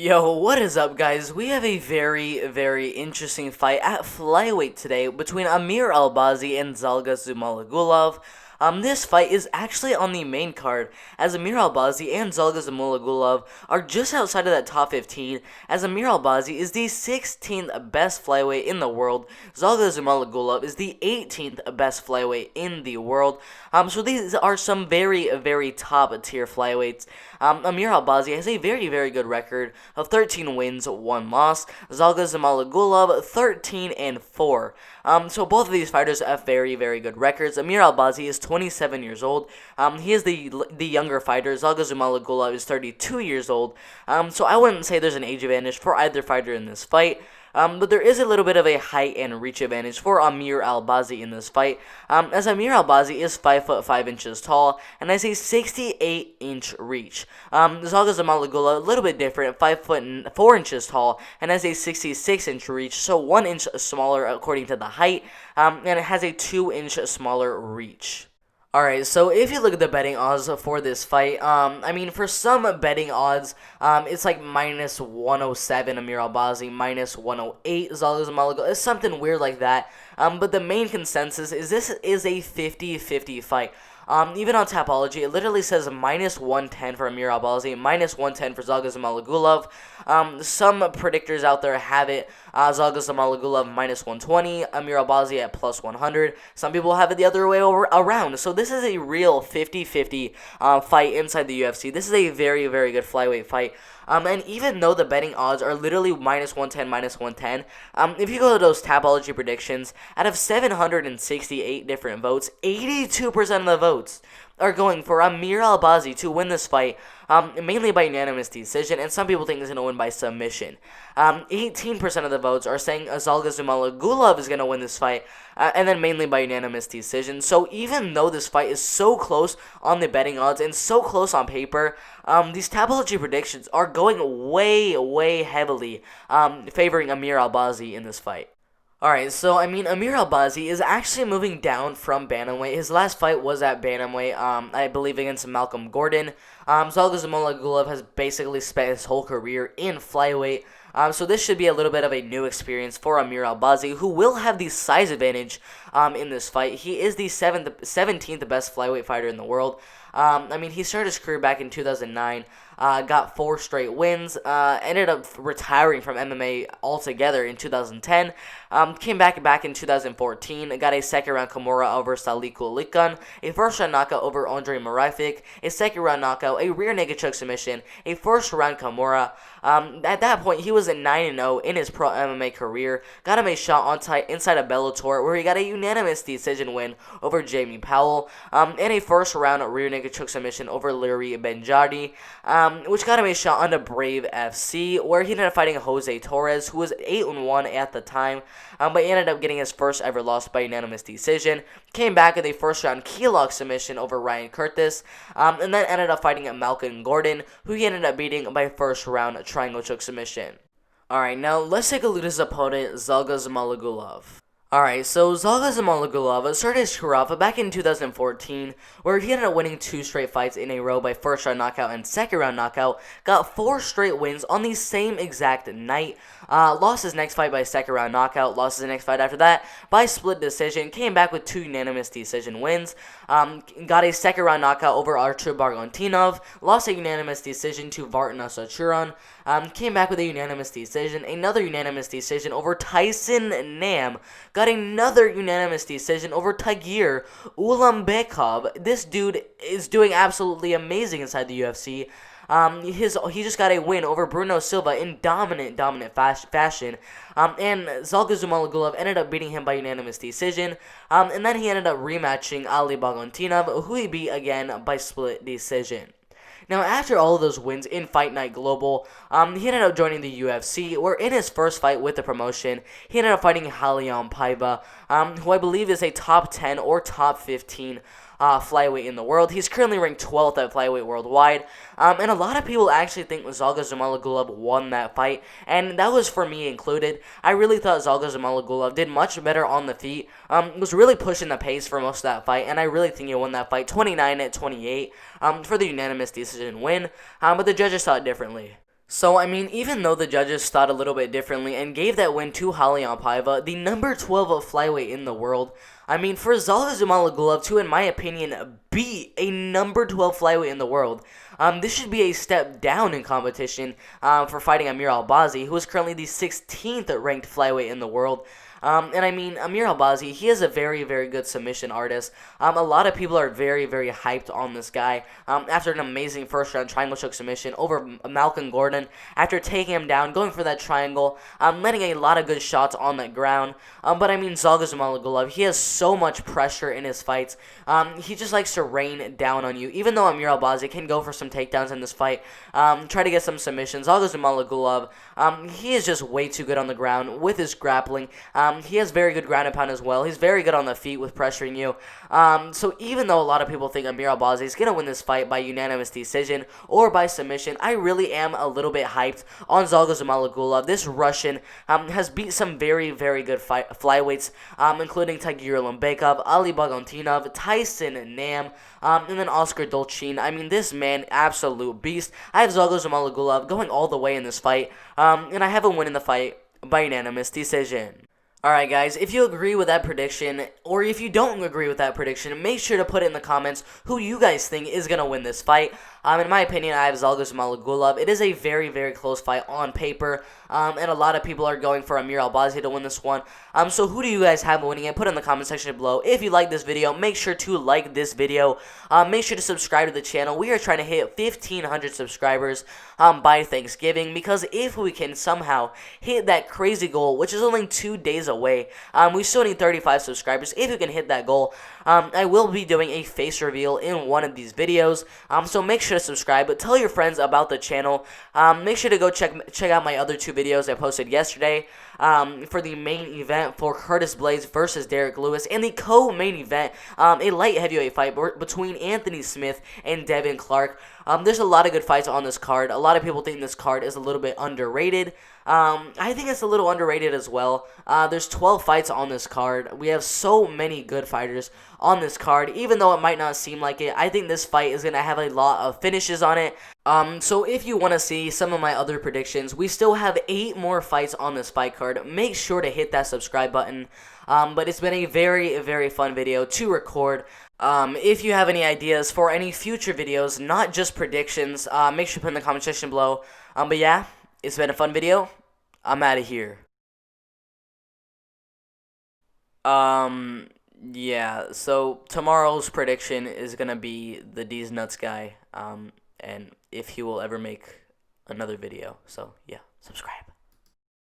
Yo, what is up, guys? We have a very interesting fight at flyweight today between Amir Albazi and Zhalgas Zhumagulov. This fight is actually on the main card, as Amir Albazi and Zhalgas Zhumagulov are just outside of that top 15, as Amir Albazi is the 16th best flyweight in the world. Zhalgas Zhumagulov is the 18th best flyweight in the world. So these are some very top tier flyweights. Amir Albazi has a very good record of 13 wins, 1 loss. Zhalgas Zhumagulov 13-4. So both of these fighters have very good records. Amir Albazi is 27 years old. He is the younger fighter. Zhalgas Zhumagulov is 32 years old. So I wouldn't say there's an age advantage for either fighter in this fight. But there is a little bit of a height and reach advantage for Amir Albazi in this fight, as Amir Albazi is 5'5" tall and has a 68-inch reach. Zhalgas Zhumagulov a little bit different, 5'4" tall and has a 66-inch reach, so 1 inch smaller according to the height, and it has a 2-inch smaller reach. Alright, so if you look at the betting odds for this fight, for some betting odds, it's like minus 107 Amir Albazi, minus 108 Zhalgas Zhumagulov. It's something weird like that. But the main consensus is this is a 50-50 fight. Even on Tapology, it literally says minus 110 for Amir Albazi, minus 110 for Zhalgas Zhumagulov. Some predictors out there have it Zhalgas Zhumagulov minus 120, Amir Albazi at plus 100. Some people have it the other way around. So this is a real 50-50 fight inside the UFC. This is a very good flyweight fight. And even though the betting odds are literally minus 110, minus 110, if you go to those Tapology predictions, out of 768 different votes, 82% of the votes are going for Amir Albazi to win this fight, mainly by unanimous decision, and some people think he's going to win by submission. 18% of the votes are saying Zhalgas Zhumagulov is going to win this fight, and then mainly by unanimous decision. So even though this fight is so close on the betting odds and so close on paper, these Tapology predictions are going way heavily favoring Amir Albazi in this fight. Alright, so, Amir Albazi is actually moving down from bantamweight. His last fight was at bantamweight, I believe against Malcolm Gordon. Zhalgas Zhumagulov has basically spent his whole career in flyweight. So this should be a little bit of a new experience for Amir Albazi, who will have the size advantage in this fight. He is the 17th best flyweight fighter in the world. He started his career back in 2009, got 4 straight wins, ended up retiring from MMA altogether in 2010, came back in 2014, got a second-round Kimura over Salik Ulikan, a first-round knockout over Andre Marifik, a second-round knockout, a rear naked choke submission, a first-round Kimura. At that point, he was at 9-0 in his pro MMA career, got him a shot inside of Bellator, where he got a unanimous decision win over Jamie Powell, and a first-round rear naked choke submission over Larry Benjadi, which got him a shot on a Brave FC, where he ended up fighting Jose Torres, who was 8-1 at the time, but he ended up getting his first ever loss by unanimous decision, came back with a first-round key lock submission over Ryan Curtis, and then ended up fighting Malcolm Gordon, who he ended up beating by first-round triangle choke submission. Alright, now let's take a look at his opponent, Zhalgas Zhumagulov. Alright, so Zhalgas Zhumagulov started his career off back in 2014, where he ended up winning 2 straight fights in a row by first-round knockout and second-round knockout, got 4 straight wins on the same exact night, lost his next fight by second-round knockout, lost his next fight after that by split decision, came back with 2 unanimous decision wins, got a second-round knockout over Artur Bargantinov, lost a unanimous decision to Vartan Sachuran, came back with a unanimous decision, another unanimous decision over Tyson Nam, got another unanimous decision over Tagir Ulambekov. This dude is doing absolutely amazing inside the UFC. He just got a win over Bruno Silva in dominant fashion, and Zhalgas Zhumagulov ended up beating him by unanimous decision, and then he ended up rematching Ali Bagantinov, who he beat again by split decision. Now, after all of those wins in Fight Night Global, he ended up joining the UFC, where in his first fight with the promotion, he ended up fighting Raulian Paiva, who I believe is a top 10 or top 15 flyweight in the world. He's currently ranked 12th at flyweight worldwide, and a lot of people actually think Zhalgas Zhumagulov won that fight, and that was for me included. I really thought Zhalgas Zhumagulov did much better on the feet, was really pushing the pace for most of that fight, and I really think he won that fight 29-28 for the unanimous decision win, but the judges saw it differently. So, I mean, even though the judges thought a little bit differently and gave that win to Halion Paiva, the number 12 of flyweight in the world, I mean, for Zhalgas Zhumagulov to, in my opinion, be a number 12 flyweight in the world, this should be a step down in competition for fighting Amir Albazi, who is currently the 16th ranked flyweight in the world. And I mean, Amir Albazi, he is a very, very good submission artist. A lot of people are very, very hyped on this guy. After an amazing first round triangle choke submission over Malcolm Gordon, after taking him down, going for that triangle, letting a lot of good shots on the ground. But I mean, Zhalgas Zhumagulov, he has so much pressure in his fights. He just likes to rain down on you. Even though Amir Albazi can go for some takedowns in this fight, try to get some submissions, Zhalgas Zhumagulov, he is just way too good on the ground with his grappling. He has very good ground and pound as well. He's very good on the feet with pressuring you. So even though a lot of people think Amir Albazi is going to win this fight by unanimous decision or by submission, I really am a little bit hyped on Zhalgas Zhumagulov. This Russian has beat some very, very good flyweights, including Tagir Ulanbekov, Ali Bagontinov, Tyson Nam, and then Oscar Dolchin. I mean, this man, absolute beast. I have Zhalgas Zhumagulov going all the way in this fight, and I have him winning the fight by unanimous decision. Alright guys, if you agree with that prediction, or if you don't agree with that prediction, make sure to put it in the comments who you guys think is going to win this fight. In my opinion, I have Zhalgas Zhumagulov. It is a very, very close fight on paper, and a lot of people are going for Amir Albazi to win this one. So who do you guys have winning it? Put it in the comment section below. If you like this video, make sure to like this video. Make sure to subscribe to the channel. We are trying to hit 1,500 subscribers by Thanksgiving, because if we can somehow hit that crazy goal, which is only 2 days away, we still need 35 subscribers. If you can hit that goal, I will be doing a face reveal in one of these videos. So make sure to subscribe, but tell your friends about the channel. Make sure to go check out my other 2 videos I posted yesterday for the main event for Curtis Blaydes versus Derek Lewis, and the co-main event, a light heavyweight fight between Anthony Smith and Devin Clark. There's a lot of good fights on this card. A lot of people think this card is a little bit underrated. I think it's a little underrated as well. There's 12 fights on this card. We have so many good fighters on this card. Even though it might not seem like it, I think this fight is going to have a lot of finishes on it. So if you want to see some of my other predictions, we still have 8 more fights on this fight card. Make sure to hit that subscribe button. But it's been a very, very fun video to record. If you have any ideas for any future videos, not just predictions, make sure to put in the comment section below. But yeah, it's been a fun video. I'm out of here. Yeah, so tomorrow's prediction is gonna be the D's Nuts guy, and if he will ever make another video. So yeah, subscribe.